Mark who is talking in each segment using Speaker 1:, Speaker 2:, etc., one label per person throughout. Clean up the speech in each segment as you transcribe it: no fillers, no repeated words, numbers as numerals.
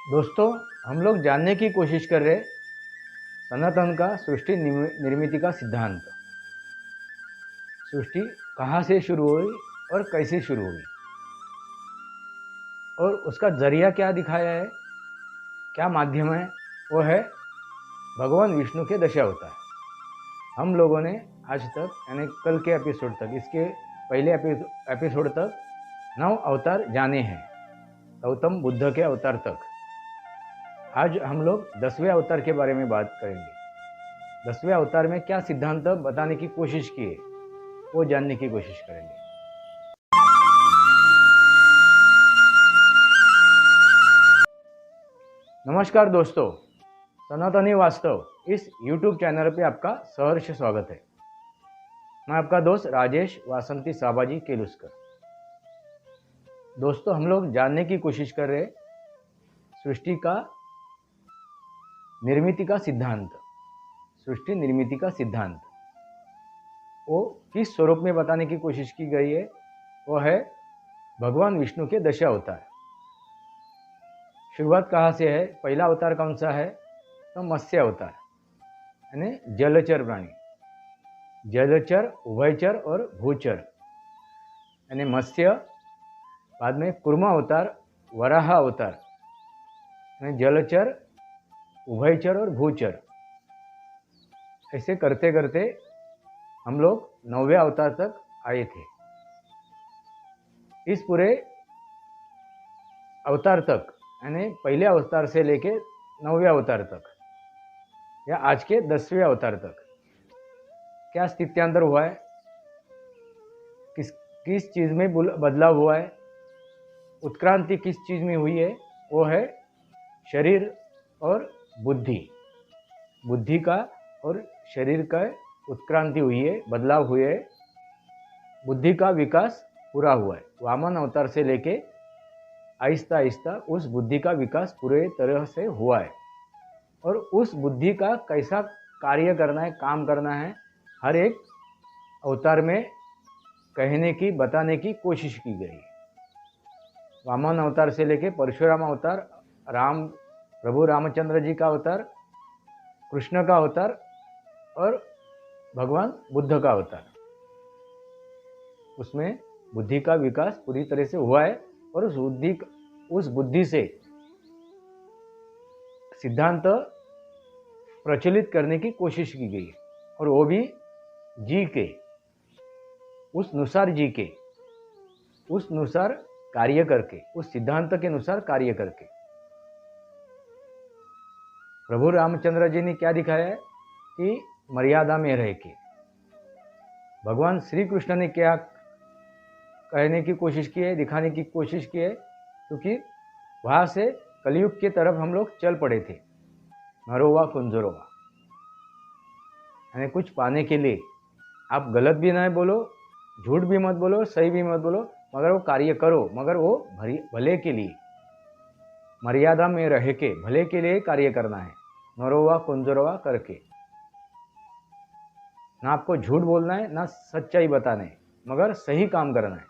Speaker 1: दोस्तों, हम लोग जानने की कोशिश कर रहे सनातन का सृष्टि निर्मिति का सिद्धांत। सृष्टि कहाँ से शुरू हुई और कैसे शुरू हुई और उसका जरिया क्या दिखाया है, क्या माध्यम है। वो है भगवान विष्णु के दश अवतार। हम लोगों ने आज तक यानी कल के एपिसोड तक, इसके पहले एपिसोड तक 9 अवतार जाने हैं, गौतम बुद्ध के अवतार तक। आज हम लोग 10वें अवतार के बारे में बात करेंगे। 10वें अवतार में क्या सिद्धांत बताने की कोशिश की है, वो जानने की कोशिश करेंगे। नमस्कार दोस्तों, सनातनी वास्तव इस YouTube चैनल पे आपका सहर्ष स्वागत है। मैं आपका दोस्त राजेश वासंती साबाजी केलुस्कर। दोस्तों, हम लोग जानने की कोशिश कर रहे सृष्टि का निर्मिति का सिद्धांत। सृष्टि निर्मिति का सिद्धांत वो किस स्वरूप में बताने की कोशिश की गई है, वो है भगवान विष्णु के दश अवतार। शुरुआत कहाँ से है? पहला अवतार कौन सा है? तो मत्स्य अवतार, यानी जलचर प्राणी, जलचर, उभयचर और भूचर, यानी मत्स्य। बाद में कूर्म अवतार, वराह अवतार, यानी जलचर, उभयचर और भूचर। ऐसे करते करते हम लोग 9वें अवतार तक आए थे। इस पूरे अवतार तक, यानी पहले अवतार से लेके 9वें अवतार तक या आज के 10वें अवतार तक क्या स्थित्यांतर हुआ है, किस किस चीज़ में बदलाव हुआ है, उत्क्रांति किस चीज़ में हुई है, वो है शरीर और बुद्धि। बुद्धि का और शरीर का उत्क्रांति हुई है, बदलाव हुए है। बुद्धि का विकास पूरा हुआ है। वामन अवतार से लेके आहिस्ता आहिस्ता उस बुद्धि का विकास पूरे तरह से हुआ है। और उस बुद्धि का कैसा कार्य करना है, काम करना है, हर एक अवतार में कहने की, बताने की कोशिश की गई। वामन अवतार से लेके परशुराम अवतार, प्रभु रामचंद्र जी का अवतार, कृष्ण का अवतार और भगवान बुद्ध का अवतार, उसमें बुद्धि का विकास पूरी तरह से हुआ है। और उस बुद्धि से सिद्धांत प्रचलित करने की कोशिश की गई, और वो भी जी के उस अनुसार कार्य करके, उस सिद्धांत के अनुसार कार्य करके। प्रभु रामचंद्र जी ने क्या दिखाया है कि मर्यादा में रह के। भगवान श्री कृष्ण ने क्या कहने की कोशिश की है, दिखाने की कोशिश की है, क्योंकि वहाँ से कलयुग की तरफ हम लोग चल पड़े थे। नरोवा कुंजरोवा, यानी कुछ पाने के लिए आप गलत भी ना बोलो, झूठ भी मत बोलो, सही भी मत बोलो, मगर वो कार्य करो, मगर वो भले के लिए, मर्यादा में रह के भले के लिए कार्य करना है। नरोवा कुंजरोवा करके, ना आपको झूठ बोलना है, ना सच्चाई बताना है, मगर सही काम करना है,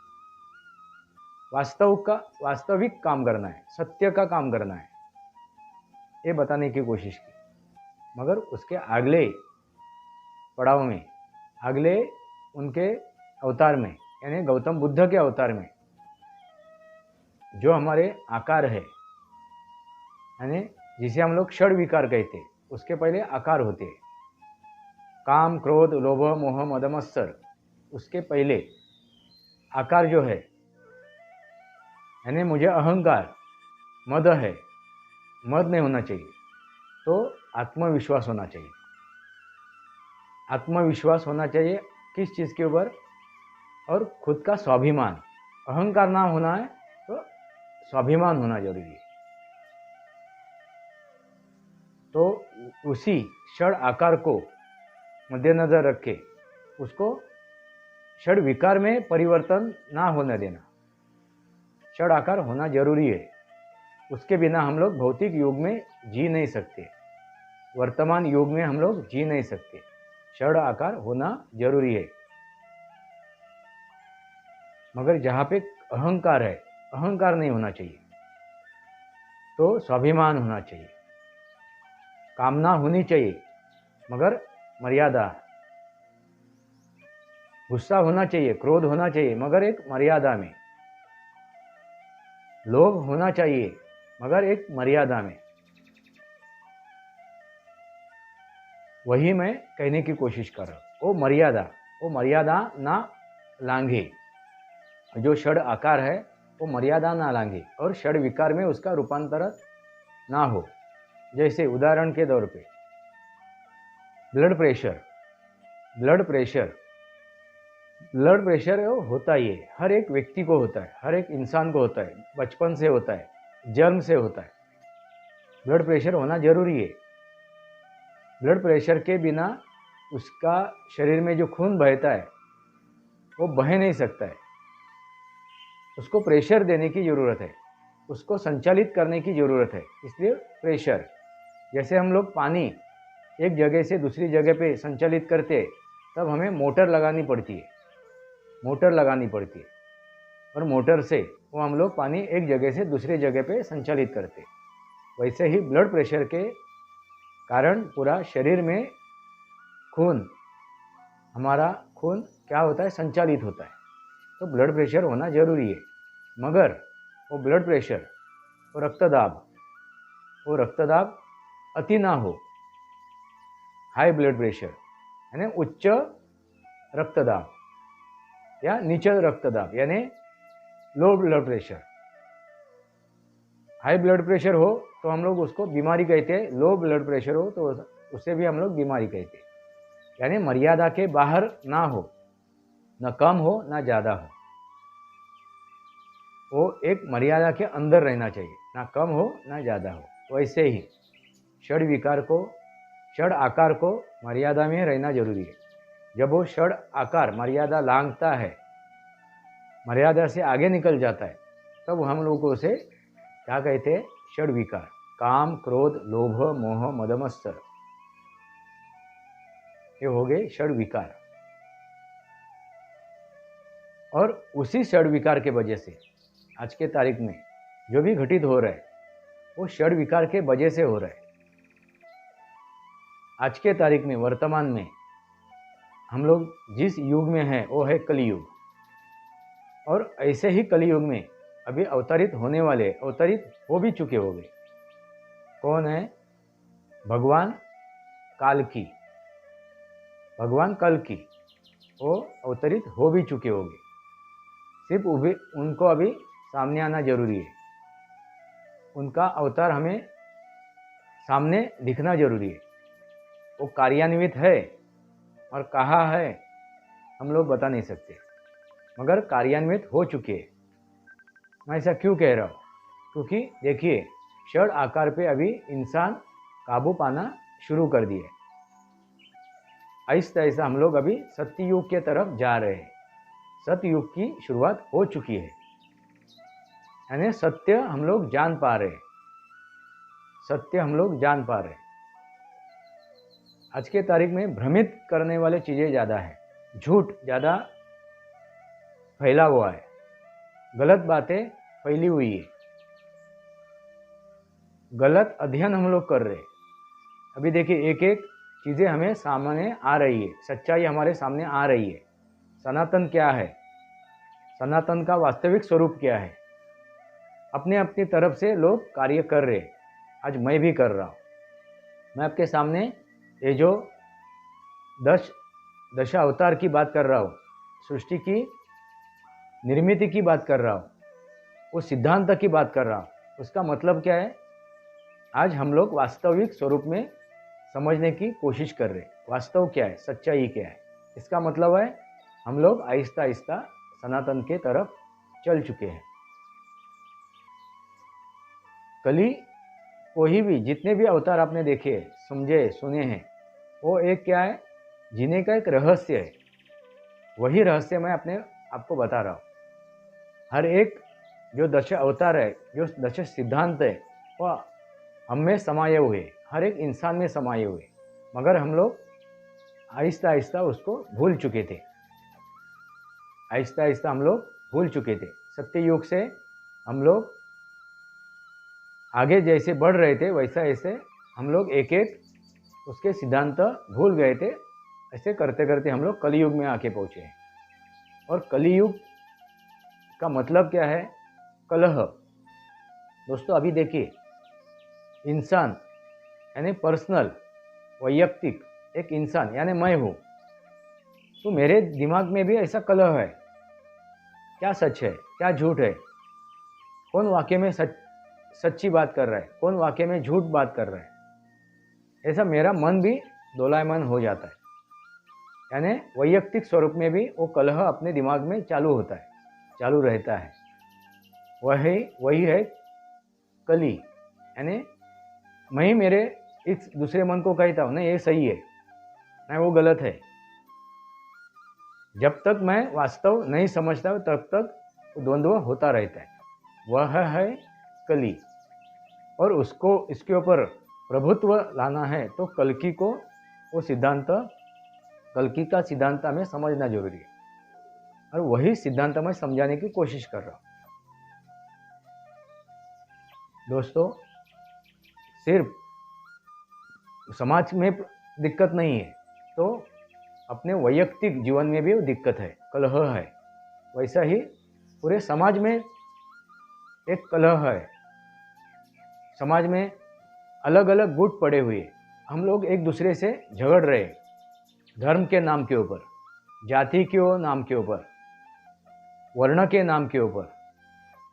Speaker 1: वास्तविक काम करना है, सत्य का काम करना है, ये बताने की कोशिश की। मगर उसके अगले पड़ाव में, अगले उनके अवतार में, यानी गौतम बुद्ध के अवतार में, जो हमारे आकार है, यानी जिसे हम लोग षड विकार कहते, उसके पहले आकार होते हैं। काम, क्रोध, लोभ, मोह, मद, मत्सर, उसके पहले आकार जो है, यानी मुझे अहंकार, मद है, मद नहीं होना चाहिए, तो आत्मविश्वास होना चाहिए। आत्मविश्वास होना चाहिए किस चीज़ के ऊपर? और खुद का स्वाभिमान। अहंकार ना होना है तो स्वाभिमान होना जरूरी है। तो उसी षड आकार को मद्देनजर रख के उसको षड विकार में परिवर्तन ना होने देना। षड आकार होना जरूरी है, उसके बिना हम लोग भौतिक युग में जी नहीं सकते, वर्तमान युग में हम लोग जी नहीं सकते। षड आकार होना जरूरी है। मगर जहाँ पे अहंकार है, अहंकार नहीं होना चाहिए। तो स्वाभिमान होना चाहिए, कामना होनी चाहिए मगर मर्यादा, गुस्सा होना चाहिए, क्रोध होना चाहिए मगर एक मर्यादा में, लोभ होना चाहिए मगर एक मर्यादा में। वही मैं कहने की कोशिश कर रहा हूँ। वो मर्यादा ना लांघे। जो षड आकार है वो मर्यादा ना लांघे और षड विकार में उसका रूपांतर ना हो। जैसे उदाहरण के तौर पे ब्लड प्रेशर होता ही है, हर एक व्यक्ति को होता है, हर एक इंसान को होता है, बचपन से होता है, जन्म से होता है। ब्लड प्रेशर होना जरूरी है। ब्लड प्रेशर के बिना उसका शरीर में जो खून बहता है वो बह नहीं सकता है। उसको प्रेशर देने की ज़रूरत है, उसको संचालित करने की ज़रूरत है। इसलिए प्रेशर, जैसे हम लोग पानी एक जगह से दूसरी जगह पे संचालित करते हैं तब हमें मोटर लगानी पड़ती है, और मोटर से वो हम लोग पानी एक जगह से दूसरी जगह पे संचालित करते हैं। वैसे ही ब्लड प्रेशर के कारण पूरा शरीर में हमारा खून क्या होता है, संचालित होता है। तो ब्लड प्रेशर होना जरूरी है, मगर वो ब्लड प्रेशर, वो रक्तदाब अति ना हो। हाई ब्लड प्रेशर यानी उच्च रक्तदाब या नीचे रक्तदाब यानी low blood pressure. High blood pressure हो तो हम लोग उसको बीमारी कहते हैं, लो ब्लड प्रेशर हो तो उसे भी हम लोग बीमारी कहते हैं। यानी मर्यादा के बाहर ना हो, न कम हो न ज़्यादा हो, वो एक मर्यादा के अंदर रहना चाहिए, ना कम हो ना ज़्यादा हो। वैसे ही षड आकार को मर्यादा में रहना जरूरी है। जब वो षड आकार मर्यादा लांघता है, मर्यादा से आगे निकल जाता है, तब हम लोगों से क्या कहते हैं, षड विकार। काम, क्रोध, लोभ, मोह, मद मत्सर, ये हो गए षड विकार। और उसी षड विकार के वजह से आज के तारीख में जो भी घटित हो रहा है वो षड विकार के वजह से हो रहा है। आज के तारीख में, वर्तमान में हम लोग जिस युग में हैं वो है कलियुग। और ऐसे ही कलियुग में अभी अवतरित होने वाले, अवतरित हो भी चुके होंगे। कौन है? भगवान कल की, वो अवतरित हो भी चुके होंगे। सिर्फ उनको अभी सामने आना जरूरी है, उनका अवतार हमें सामने दिखना जरूरी है। वो कार्यान्वित है और कहाँ है हम लोग बता नहीं सकते, मगर कार्यान्वित हो चुके हैं। मैं ऐसा क्यों कह रहा हूँ? क्योंकि देखिए, षड आकार पे अभी इंसान काबू पाना शुरू कर दिए। ऐसा ऐसा हम लोग अभी सत्ययुग के तरफ जा रहे हैं। सतयुग की शुरुआत हो चुकी है, यानी सत्य हम लोग जान पा रहे हैं। आज के तारीख में भ्रमित करने वाले चीज़ें ज़्यादा है, झूठ ज़्यादा फैला हुआ है, गलत बातें फैली हुई है, गलत अध्ययन हम लोग कर रहे हैं। अभी देखिए, एक एक चीज़ें हमें सामने आ रही है, सच्चाई हमारे सामने आ रही है। सनातन क्या है, सनातन का वास्तविक स्वरूप क्या है, अपने अपनी तरफ से लोग कार्य कर रहे हैं। आज मैं भी कर रहा हूँ। मैं आपके सामने ये जो दशा अवतार की बात कर रहा हूँ, सृष्टि की निर्मिति की बात कर रहा हूँ, उस सिद्धांत की बात कर रहा हूँ। उसका मतलब क्या है? आज हम लोग वास्तविक स्वरूप में समझने की कोशिश कर रहे हैं। वास्तव क्या है, सच्चाई क्या है। इसका मतलब है हम लोग आहिस्ता आहिस्ता सनातन के तरफ चल चुके हैं। कली कोई भी, जितने भी अवतार आपने देखे, समझे, सुने हैं, वो एक क्या है, जीने का एक रहस्य है। वही रहस्य मैं आपको बता रहा हूँ। हर एक जो दश अवतार है, जो दश सिद्धांत है, वह हम में समाये हुए, हर एक इंसान में समाये हुए, मगर हम लोग आहिस्ता आहिस्ता उसको भूल चुके थे। सत्य युग से हम लोग आगे जैसे बढ़ रहे थे वैसा ऐसे हम लोग एक एक उसके सिद्धांत भूल गए थे। ऐसे करते करते हम लोग कलयुग में आके पहुँचे हैं। और कलयुग का मतलब क्या है? कलह। दोस्तों अभी देखिए, इंसान यानी पर्सनल, वैयक्तिक एक इंसान यानी मैं हूँ, तो मेरे दिमाग में भी ऐसा कलह है। क्या सच है, क्या झूठ है? कौन वाकई में सच्ची बात कर रहा है, कौन वाकई में झूठ बात कर रहा है? ऐसा मेरा मन भी दोलायमान हो जाता है। यानी वैयक्तिक स्वरूप में भी वो कलह अपने दिमाग में चालू होता है, चालू रहता है। वही है कली। यानी मैं ही मेरे इस दूसरे मन को कहता हूँ नहीं ये सही है, नहीं वो गलत है। जब तक मैं वास्तव नहीं समझता हूँ तब तक वो द्वंद्व होता रहता है। वह है कली। और उसको इसके ऊपर प्रभुत्व लाना है तो कल्कि को वो सिद्धांत, कल्कि का सिद्धांत हमें समझना जरूरी है। और वही सिद्धांत मैं समझाने की कोशिश कर रहा हूँ। दोस्तों सिर्फ समाज में दिक्कत नहीं है तो अपने वैयक्तिक जीवन में भी वो दिक्कत है, कलह है। वैसा ही पूरे समाज में एक कलह है। समाज में अलग अलग गुट पड़े हुए, हम लोग एक दूसरे से झगड़ रहे हैं, धर्म के नाम के ऊपर, जाति के नाम के ऊपर, वर्ण के नाम के ऊपर।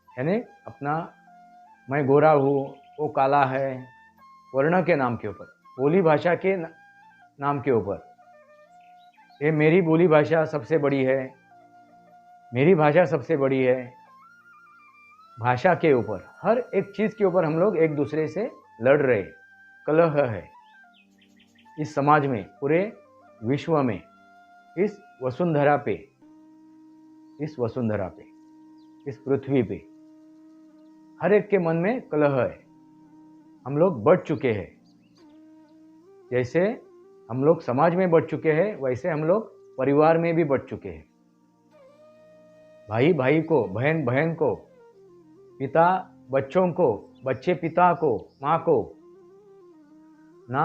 Speaker 1: यानी अपना मैं गोरा हूँ, वो काला है, वर्ण के नाम के ऊपर, बोली भाषा के नाम के ऊपर। ये मेरी बोली भाषा सबसे बड़ी है, मेरी भाषा सबसे बड़ी है। भाषा के ऊपर, हर एक चीज़ के ऊपर हम लोग एक दूसरे से लड़ रहे, कलह है इस समाज में, पूरे विश्व में, इस वसुंधरा पे, इस वसुंधरा पे, इस पृथ्वी पे हर एक के मन में कलह है। हम लोग बढ़ चुके हैं। जैसे हम लोग समाज में बढ़ चुके हैं वैसे हम लोग परिवार में भी बढ़ चुके हैं। भाई भाई को, बहन बहन को, पिता बच्चों को, बच्चे पिता को, माँ को ना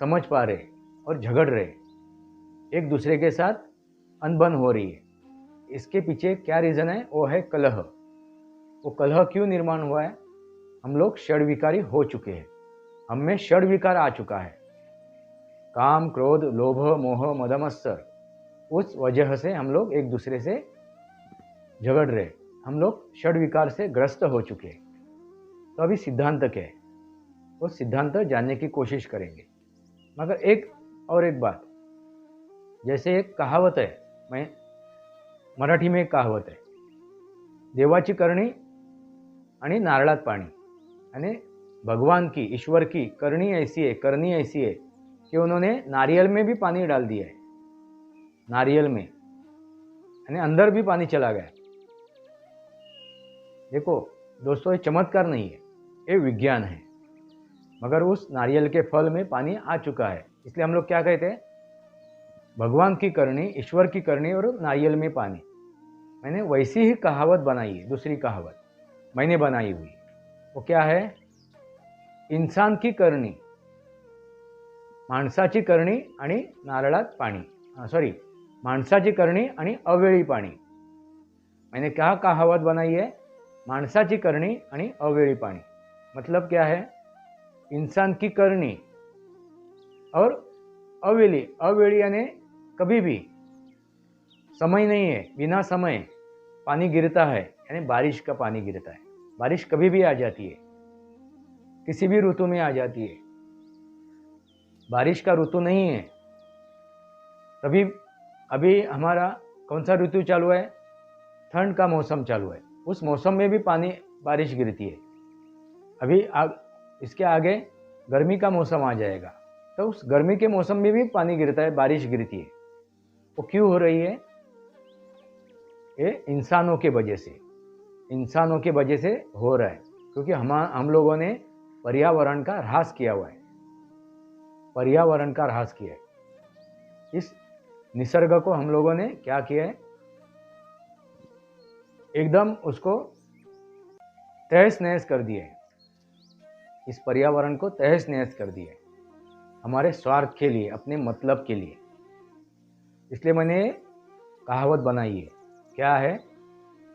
Speaker 1: समझ पा रहे और झगड़ रहे, एक दूसरे के साथ अनबन हो रही है। इसके पीछे क्या रीज़न है? वो है कलह। वो कलह क्यों निर्माण हुआ है? हम लोग षड्विकारी हो चुके हैं, हम में षड्विकार आ चुका है, काम क्रोध लोभ मोह मदमत्सर। उस वजह से हम लोग एक दूसरे से झगड़ रहे, हम लोग षड्विकार से ग्रस्त हो चुके हैं। तो अभी सिद्धांत क्या है, वो सिद्धांत जानने की कोशिश करेंगे। मगर एक बात, जैसे एक कहावत है, मैं मराठी में एक कहावत है, देवाची करणी आणि नारळात पाणी। यानी भगवान की, ईश्वर की करनी ऐसी है, करनी ऐसी है कि उन्होंने नारियल में भी पानी डाल दिया है, नारियल में, यानी अंदर भी पानी चला गया। देखो दोस्तों, ये चमत्कार नहीं है, ये विज्ञान है। मगर उस नारियल के फल में पानी आ चुका है, इसलिए हम लोग क्या कहते हैं? भगवान की करनी, ईश्वर की करनी और नारियल में पानी। मैंने वैसी ही कहावत बनाई है, दूसरी कहावत मैंने बनाई हुई। वो क्या है? इंसान की करणी, माणसाची करणी आणि नारळात पाणी, सॉरी, माणसाची करणी आणि अवेळी पाणी। मैंने क्या कहावत बनाई है? माणसाची करणी आणि अवेळी पाणी। मतलब क्या है? इंसान की करनी और अवेली, अवेली यानी कभी भी, समय नहीं है, बिना समय पानी गिरता है, यानी बारिश का पानी गिरता है। बारिश कभी भी आ जाती है, किसी भी ऋतु में आ जाती है। बारिश का ऋतु नहीं है। तभी अभी हमारा कौन सा ऋतु चालू है? ठंड का मौसम चालू है, उस मौसम में भी पानी, बारिश गिरती है। अभी इसके आगे गर्मी का मौसम आ जाएगा, तो उस गर्मी के मौसम में भी पानी गिरता है, बारिश गिरती है। वो क्यों हो रही है? ये इंसानों के वजह से, इंसानों के वजह से हो रहा है, क्योंकि हम लोगों ने पर्यावरण का ह्रास किया हुआ है, पर्यावरण का ह्रास किया है। इस निसर्ग को हम लोगों ने क्या किया है? एकदम उसको तहस नहस कर दिया है। इस पर्यावरण को तहस नहस कर दिया है हमारे स्वार्थ के लिए, अपने मतलब के लिए। इसलिए मैंने कहावत बनाई है, क्या है,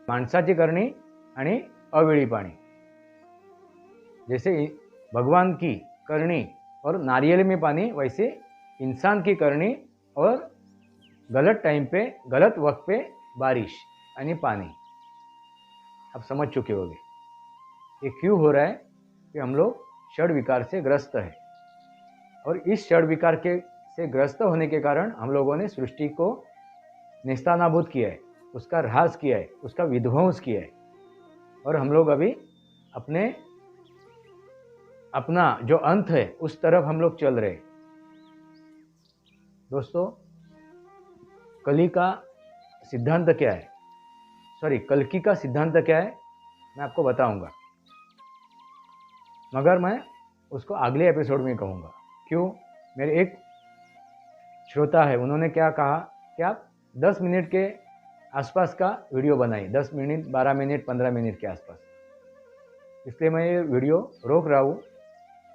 Speaker 1: माणसाची करणी आणि अवेळी पाणी। जैसे भगवान की करनी और नारियल में पानी, वैसे इंसान की करनी और गलत टाइम पे गलत वक्त पे बारिश यानी पानी। आप समझ चुके होंगे ये क्यों हो रहा है कि हम लोग षड विकार से ग्रस्त है, और इस षड विकार के से ग्रस्त होने के कारण हम लोगों ने सृष्टि को नेस्तानाबूद किया है, उसका ह्रास किया है, उसका विध्वंस किया है, और हम लोग अभी अपना जो अंत है उस तरफ हम लोग चल रहे हैं। दोस्तों, कली का सिद्धांत क्या है, कल्कि का सिद्धांत क्या है, मैं आपको बताऊंगा, मगर मैं उसको अगले एपिसोड में कहूँगा। क्यों? मेरे एक श्रोता है, उन्होंने क्या कहा कि आप 10 मिनट के आसपास का वीडियो बनाइए, 10 मिनट, 12 मिनट, 15 मिनट के आसपास। इसलिए मैं ये वीडियो रोक रहा हूँ,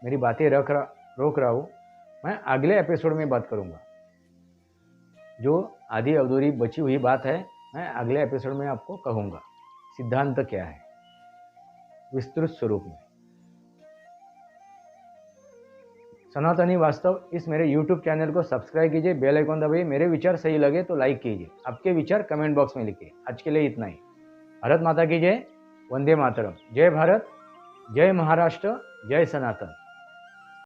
Speaker 1: मेरी बातें रोक रहा हूँ। मैं अगले एपिसोड में बात करूँगा, जो आधी अधूरी बची हुई बात है मैं अगले एपिसोड में आपको कहूँगा, सिद्धांत क्या है विस्तृत स्वरूप में। सनातनी वास्तव इस मेरे YouTube चैनल को सब्सक्राइब कीजिए, बेल आइकन दबाइए, मेरे विचार सही लगे तो लाइक कीजिए, आपके विचार कमेंट बॉक्स में लिखिए। आज के लिए इतना ही। भारत माता की जय, वंदे मातरम। जय भारत, जय महाराष्ट्र, जय सनातन।